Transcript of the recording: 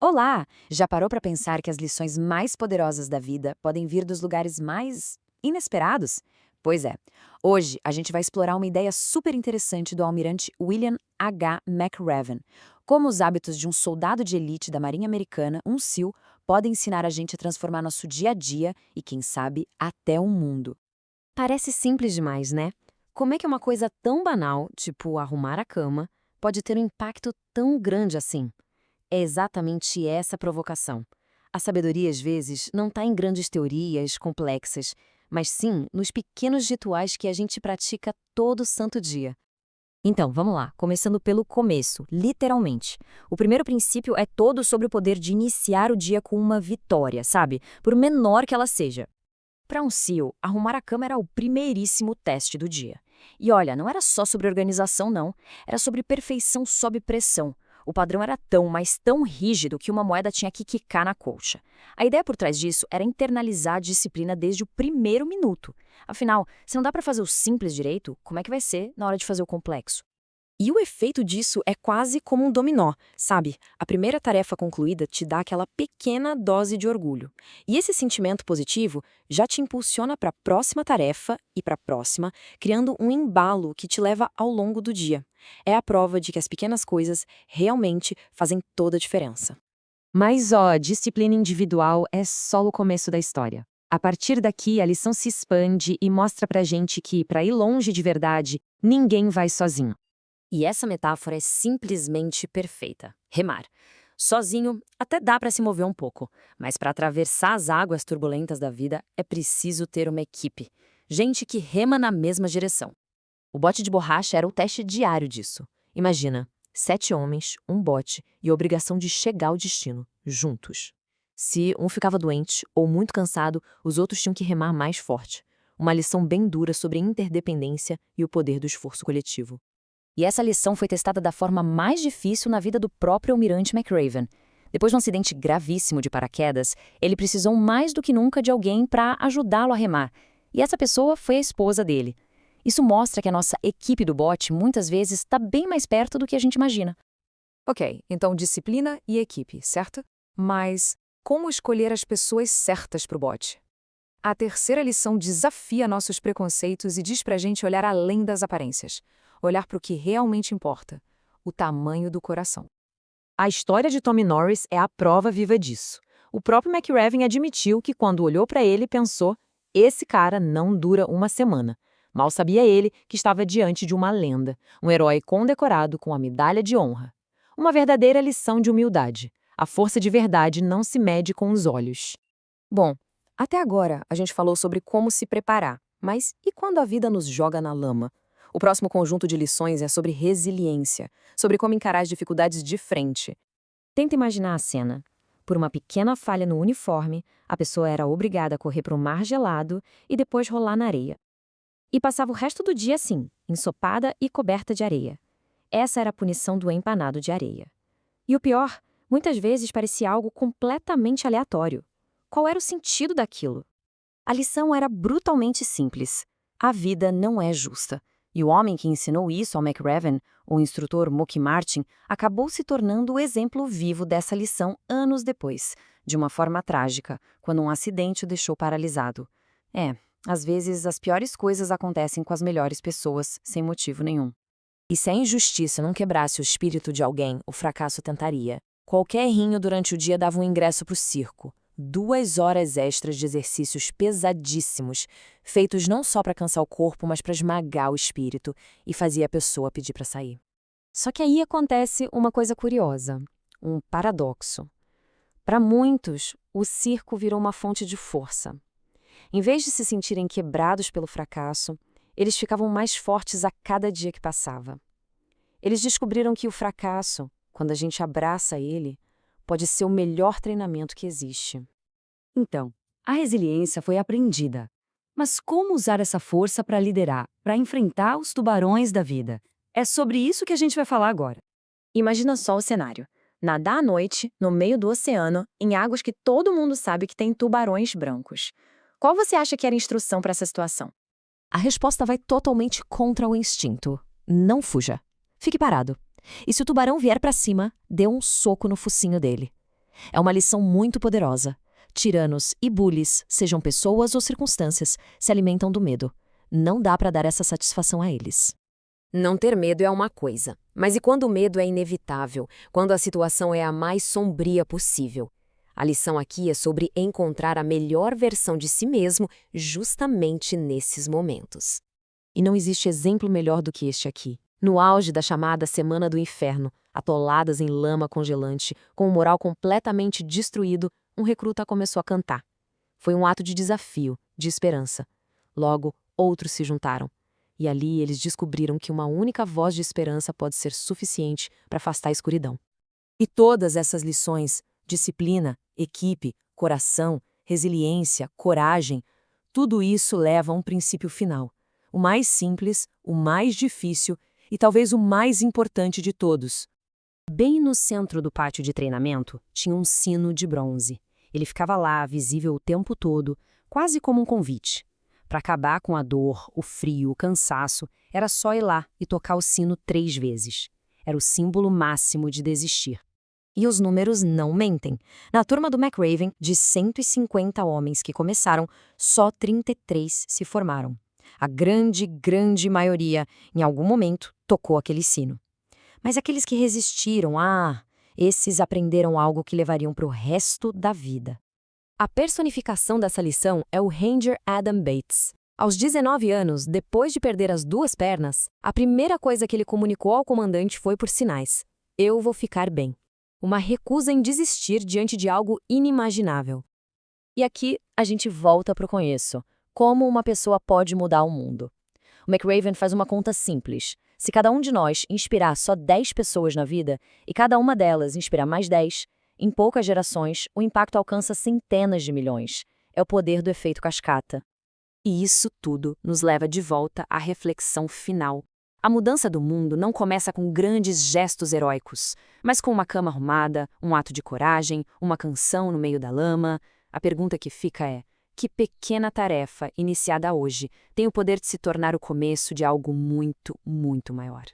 Olá! Já parou para pensar que as lições mais poderosas da vida podem vir dos lugares mais inesperados? Pois é, hoje a gente vai explorar uma ideia super interessante do almirante William H. McRaven. Como os hábitos de um soldado de elite da Marinha Americana, um SEAL, podem ensinar a gente a transformar nosso dia a dia e, quem sabe, até o mundo. Parece simples demais, né? Como é que uma coisa tão banal, tipo arrumar a cama, pode ter um impacto tão grande assim? É exatamente essa a provocação. A sabedoria, às vezes, não está em grandes teorias complexas, mas sim nos pequenos rituais que a gente pratica todo santo dia. Então, vamos lá, começando pelo começo, literalmente. O primeiro princípio é todo sobre o poder de iniciar o dia com uma vitória, sabe? Por menor que ela seja. Para um CEO, arrumar a cama era o primeiríssimo teste do dia. E olha, não era só sobre organização, não. Era sobre perfeição sob pressão. O padrão era tão, mas tão rígido que uma moeda tinha que quicar na colcha. A ideia por trás disso era internalizar a disciplina desde o primeiro minuto. Afinal, se não dá para fazer o simples direito, como é que vai ser na hora de fazer o complexo? E o efeito disso é quase como um dominó, sabe? A primeira tarefa concluída te dá aquela pequena dose de orgulho. E esse sentimento positivo já te impulsiona para a próxima tarefa e para a próxima, criando um embalo que te leva ao longo do dia. É a prova de que as pequenas coisas realmente fazem toda a diferença. Mas, ó, disciplina individual é só o começo da história. A partir daqui, a lição se expande e mostra pra gente que, para ir longe de verdade, ninguém vai sozinho. E essa metáfora é simplesmente perfeita. Remar. Sozinho, até dá para se mover um pouco, mas para atravessar as águas turbulentas da vida é preciso ter uma equipe. Gente que rema na mesma direção. O bote de borracha era o teste diário disso. Imagina, 7 homens, um bote e a obrigação de chegar ao destino, juntos. Se um ficava doente ou muito cansado, os outros tinham que remar mais forte. Uma lição bem dura sobre interdependência e o poder do esforço coletivo. E essa lição foi testada da forma mais difícil na vida do próprio almirante McRaven. Depois de um acidente gravíssimo de paraquedas, ele precisou mais do que nunca de alguém para ajudá-lo a remar. E essa pessoa foi a esposa dele. Isso mostra que a nossa equipe do bote muitas vezes está bem mais perto do que a gente imagina. Ok, então disciplina e equipe, certo? Mas como escolher as pessoas certas para o bote? A terceira lição desafia nossos preconceitos e diz pra gente olhar além das aparências. Olhar para o que realmente importa, o tamanho do coração. A história de Tommy Norris é a prova viva disso. O próprio McRaven admitiu que quando olhou para ele pensou, esse cara não dura uma semana. Mal sabia ele que estava diante de uma lenda, um herói condecorado com a medalha de honra. Uma verdadeira lição de humildade. A força de verdade não se mede com os olhos. Bom, até agora a gente falou sobre como se preparar, mas e quando a vida nos joga na lama? O próximo conjunto de lições é sobre resiliência, sobre como encarar as dificuldades de frente. Tenta imaginar a cena. Por uma pequena falha no uniforme, a pessoa era obrigada a correr para o mar gelado e depois rolar na areia. E passava o resto do dia assim, ensopada e coberta de areia. Essa era a punição do empanado de areia. E o pior, muitas vezes parecia algo completamente aleatório. Qual era o sentido daquilo? A lição era brutalmente simples. A vida não é justa. E o homem que ensinou isso ao McRaven, o instrutor Mookie Martin, acabou se tornando o exemplo vivo dessa lição anos depois, de uma forma trágica, quando um acidente o deixou paralisado. Às vezes as piores coisas acontecem com as melhores pessoas, sem motivo nenhum. E se a injustiça não quebrasse o espírito de alguém, o fracasso tentaria. Qualquer errinho durante o dia dava um ingresso para o circo. 2 horas extras de exercícios pesadíssimos, feitos não só para cansar o corpo, mas para esmagar o espírito, e fazia a pessoa pedir para sair. Só que aí acontece uma coisa curiosa, um paradoxo. Para muitos, o circo virou uma fonte de força. Em vez de se sentirem quebrados pelo fracasso, eles ficavam mais fortes a cada dia que passava. Eles descobriram que o fracasso, quando a gente abraça ele, pode ser o melhor treinamento que existe. Então, a resiliência foi aprendida. Mas como usar essa força para liderar, para enfrentar os tubarões da vida? É sobre isso que a gente vai falar agora. Imagina só o cenário. Nadar à noite, no meio do oceano, em águas que todo mundo sabe que tem tubarões brancos. Qual você acha que era a instrução para essa situação? A resposta vai totalmente contra o instinto. Não fuja. Fique parado. E se o tubarão vier para cima, dê um soco no focinho dele. É uma lição muito poderosa. Tiranos e bullies, sejam pessoas ou circunstâncias, se alimentam do medo. Não dá para dar essa satisfação a eles. Não ter medo é uma coisa, mas e quando o medo é inevitável, quando a situação é a mais sombria possível? A lição aqui é sobre encontrar a melhor versão de si mesmo justamente nesses momentos. E não existe exemplo melhor do que este aqui. No auge da chamada Semana do Inferno, atoladas em lama congelante, com o moral completamente destruído, um recruta começou a cantar. Foi um ato de desafio, de esperança. Logo, outros se juntaram. E ali eles descobriram que uma única voz de esperança pode ser suficiente para afastar a escuridão. E todas essas lições, disciplina, equipe, coração, resiliência, coragem, tudo isso leva a um princípio final. O mais simples, o mais difícil e talvez o mais importante de todos. Bem no centro do pátio de treinamento, tinha um sino de bronze. Ele ficava lá, visível o tempo todo, quase como um convite. Para acabar com a dor, o frio, o cansaço, era só ir lá e tocar o sino 3 vezes. Era o símbolo máximo de desistir. E os números não mentem. Na turma do McRaven, de 150 homens que começaram, só 33 se formaram. A grande maioria, em algum momento, tocou aquele sino. Mas aqueles que resistiram, esses aprenderam algo que levariam para o resto da vida. A personificação dessa lição é o Ranger Adam Bates. Aos 19 anos, depois de perder as 2 pernas, a primeira coisa que ele comunicou ao comandante foi por sinais: "Eu vou ficar bem." Uma recusa em desistir diante de algo inimaginável. E aqui a gente volta para o conheço. Como uma pessoa pode mudar o mundo? O McRaven faz uma conta simples. Se cada um de nós inspirar só 10 pessoas na vida, e cada uma delas inspirar mais 10, em poucas gerações, o impacto alcança centenas de milhões. É o poder do efeito cascata. E isso tudo nos leva de volta à reflexão final. A mudança do mundo não começa com grandes gestos heróicos, mas com uma cama arrumada, um ato de coragem, uma canção no meio da lama. A pergunta que fica é: que pequena tarefa, iniciada hoje, tem o poder de se tornar o começo de algo muito, muito maior?